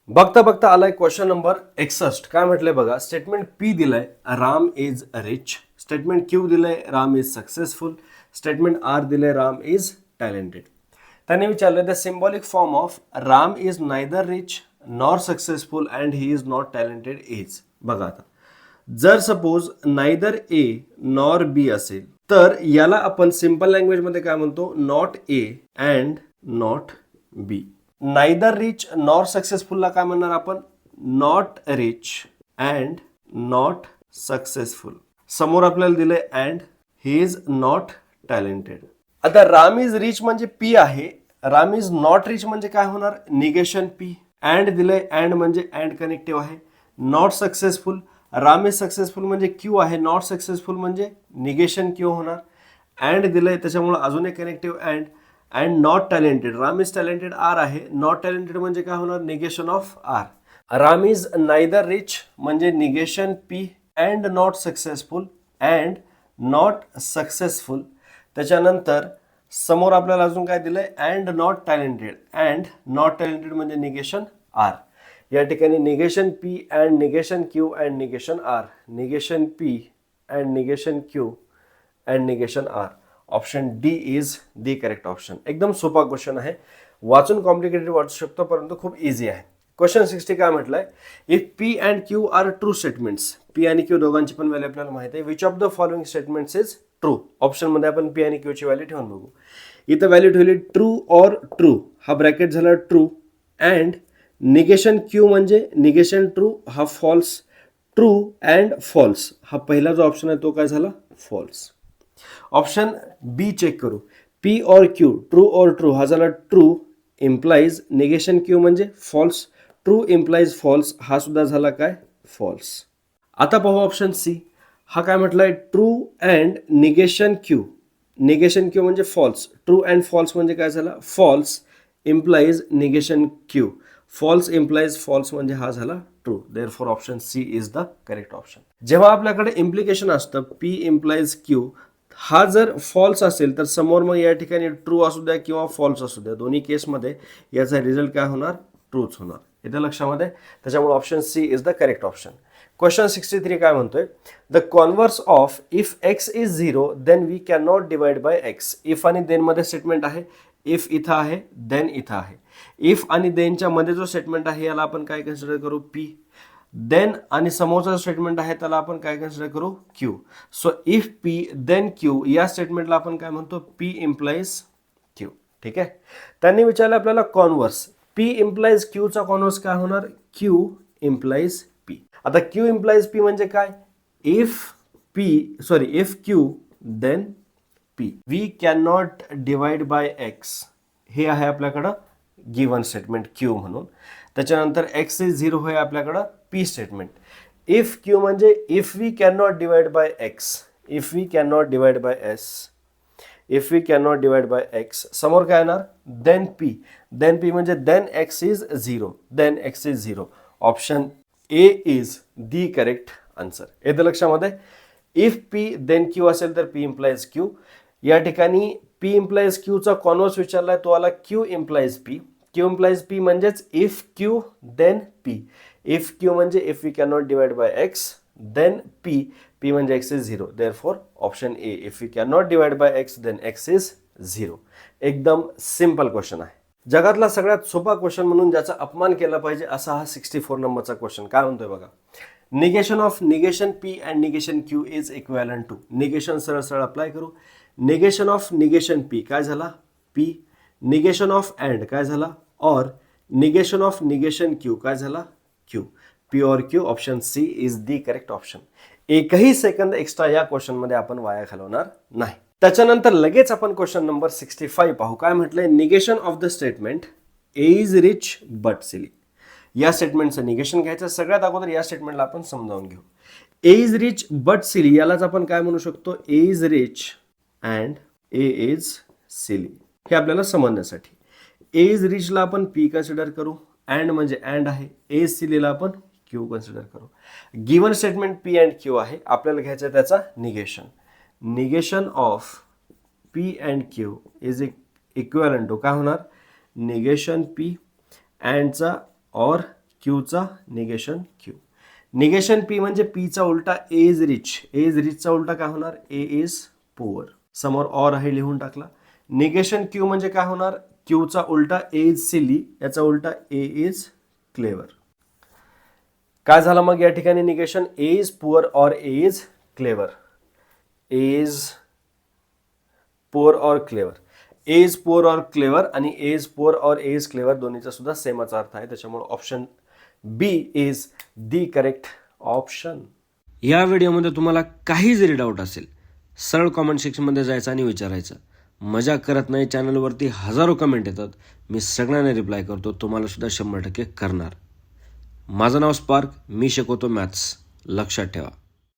बघता बघता आलाय क्वेश्चन नंबर 61. काय म्हटलंय बघा, स्टेटमेंट पी दिलंय Ram is rich, statement Q दिलंय Ram is successful, statement R दिलंय राम इज टॅलेंटेड. त्यांनी विचारलं the symbolic form of Ram is neither rich nor successful and he is not talented is. बघा आता, जर suppose neither A nor B असेल तर याला आपण सिंपल लँग्वेज मध्ये काय म्हणतो, not A and not B. Neither rich nor सक्सेसफुलला काय म्हणणार आपण, not rich and not successful. समोर आपल्याला दिलंय and he is not talented. आता राम इज रिच म्हणजे पी आहे, राम इज नॉट रिच म्हणजे काय होणार, निगेशन पी. अँड दिलंय अँड म्हणजे अँड कनेक्टिव्ह आहे. Not successful, Ram is successful म्हणजे क्यू आहे, नॉट सक्सेसफुल म्हणजे निगेशन क्यू होणार. अँड दिलंय त्याच्यामुळे अजून एक connective and. And not talented, Ram is talented R आहे, नॉट टॅलेंटेड म्हणजे काय होणार, negation of R. Ram is neither rich म्हणजे negation P and not successful and not successful. त्याच्यानंतर समोर आपल्याला अजून काय दिलंय, and not talented, and not talented म्हणजे निगेशन आर. या ठिकाणी negation P and negation Q and negation R, negation P and negation Q and negation R. Option D is the correct option. एकदम सोपा क्वेश्चन आहे, वाचून complicated वाटू शकतो परंतु खूप इझी आहे. क्वेश्चन 60 काय म्हटलंय, if P and Q are true statements, P आणि क्यू दोघांची पण व्हॅल्यू आपल्याला माहिती आहे, which of the following statements is true. Option मध्ये आपण पी आणि क्यू ची व्हॅल्यू ठेवून बघू. इथं व्हॅल्यू ठेवली ट्रू ऑर ट्रू, हा ब्रॅकेट झाला ट्रू. अँड निगेशन क्यू म्हणजे निगेशन ट्रू, हा फॉल्स. ट्रू अँड फॉल्स, हा पहिला जो ऑप्शन आहे तो काय झाला, फॉल्स. ऑप्शन बी चेक करू, पी और क्यू ट्रू और ट्रू, हा झाला ट्रू इम्प्लाइज निगेशन क्यू म्हणजे फॉल्स, ट्रू इम्प्लाइज फॉल्स, हा सुद्धा झाला काय, फॉल्स. आता पाहू ऑप्शन सी, हा काय म्हटलाय, true and negation Q, negation Q म्हणजे फॉल्स, ट्रू अँड फॉल्स म्हणजे काय झाला, false implies negation Q, false implies false म्हणजे हा झाला true. Therefore option C is the correct option. जेव्हा आपल्याकडे इम्प्लिकेशन असतं पी इम्प्लाइज क्यू, हा जर फॉल्स असेल तर समोर मग या ठिकाणी ट्रू असू द्या किंवा फॉल्स असू द्या, दोन्ही केसमध्ये याचा रिझल्ट काय होणार, ट्रूच होणार. इथे लक्षामध्ये, त्याच्यामुळे option C is the correct option. Question 63 काय म्हणतोय, the converse of if X is 0 then we can not divide by X. If आणि देन मध्ये स्टेटमेंट आहे, इफ इथं आहे, देन इथं आहे. इफ आणि देनच्या मध्ये जो स्टेटमेंट आहे याला आपण काय कन्सिडर करू, पी. देन आणि समोरचा स्टेटमेंट आहे त्याला आपण काय कन्सिडर करू, Q. So if P then Q या स्टेटमेंटला आपण काय म्हणतो, पी इम्प्लाइज क्यू. ठीक आहे. त्यांनी विचारलं आपल्याला कॉन्व्हर्स, पी इम्प्लाइज क्यूचा कॉन्व्हर्स काय होणार, क्यू इम्प्लाइज पी. आता क्यू इम्प्लाइज पी म्हणजे काय, if Q then P. We can not divide by X, हे आहे आपल्याकडं गिवन स्टेटमेंट क्यू म्हणून. त्याच्यानंतर एक्स इज 0 हे आपल्याकडं पी स्टेटमेंट. इफ क्यू म्हणजे if we can not divide by X, if we can not divide by S, if we can not divide by X. समोर काय येणार, देन पी. देन पी म्हणजे then X is 0, then X is 0. Option A is the correct answer. येतं लक्षामध्ये, if P then Q असेल तर P implies Q. या ठिकाणी पी इम्प्लाइज क्यूचा कॉन्व्हर्स विचारलाय, तो आला Q implies P. Q implies P म्हणजेच if Q then P. If Q म्हणजे if we can not divide by X, then P, P म्हणजे X is 0. Therefore option A, if we can not divide by X then X is 0. एकदम simple question आहे. जगातला सगळ्यात सोपा question म्हणून ज्याचा अपमान केला पाहिजे असा हा 64 नंबरचा क्वेश्चन. काय म्हणतोय बघा, negation of negation P and negation Q is equivalent to. Negation सरळ सरळ अप्लाय करू. निगेशन ऑफ निगेशन पी काय झाला, पी. निगेशन ऑफ अँड काय झाला, or. Negation of negation Q काय झाला, क्यू. पी और Q. Option C is the correct option. एकही सेकंद एक्स्ट्रा या क्वेश्चन मध्ये आपण वाया घालवणार नाही. त्याच्यानंतर लगेच आपण क्वेश्चन नंबर 65 पाहू. काय म्हटलंय, negation of the statement A is rich but silly. या स्टेटमेंटचं निगेशन घ्यायचं. सगळ्यात अगोदर या स्टेटमेंटला आपण समजावून घेऊ. A is rich but silly यालाच आपण काय म्हणू शकतो, A is rich and A is silly. हे आपल्याला समजण्यासाठी ए इज रिचला आपण पी कन्सिडर करू, अँड म्हणजे अँड आहे, ए इज सिलीला आपण क्यू कन्सिडर करू. Given statement P and Q आहे, आपल्याला घ्यायचं आहे त्याचा negation. Negation of P and Q is equivalent to काय होणार, निगेशन पी अँडचा और क्यूचा निगेशन क्यू. निगेशन पी म्हणजे पीचा उलटा ए इज रिच. ए इज रिचचा उलटा काय होणार? ए इज पुअर. समोर ऑर आहे लिहून टाकला. निगेशन क्यू म्हणजे काय होणार? क्यूचा उलटा ए इज सिली, याचा उलटा ए इज क्लेवर. काय झालं मग या ठिकाणी negation? A is poor or A is clever. A is poor or clever. A is poor or clever आणि A is poor or A is clever दोन्हीचा सुद्धा सेमच अर्थ आहे. त्याच्यामुळे option B is the correct option. या व्हिडिओमध्ये तुम्हाला काही जरी डाऊट असेल, सरळ कॉमेंट सेक्शनमध्ये जायचं आणि विचारायचं. मजाक करत नाही. चॅनलवरती हजारो कमेंट येतात, मी सगळ्यांना रिप्लाय करतो, तुम्हाला सुद्धा 100% करणार. माझं नाव स्पार्क, मी शिकवतो मॅथ्स, लक्षात ठेवा.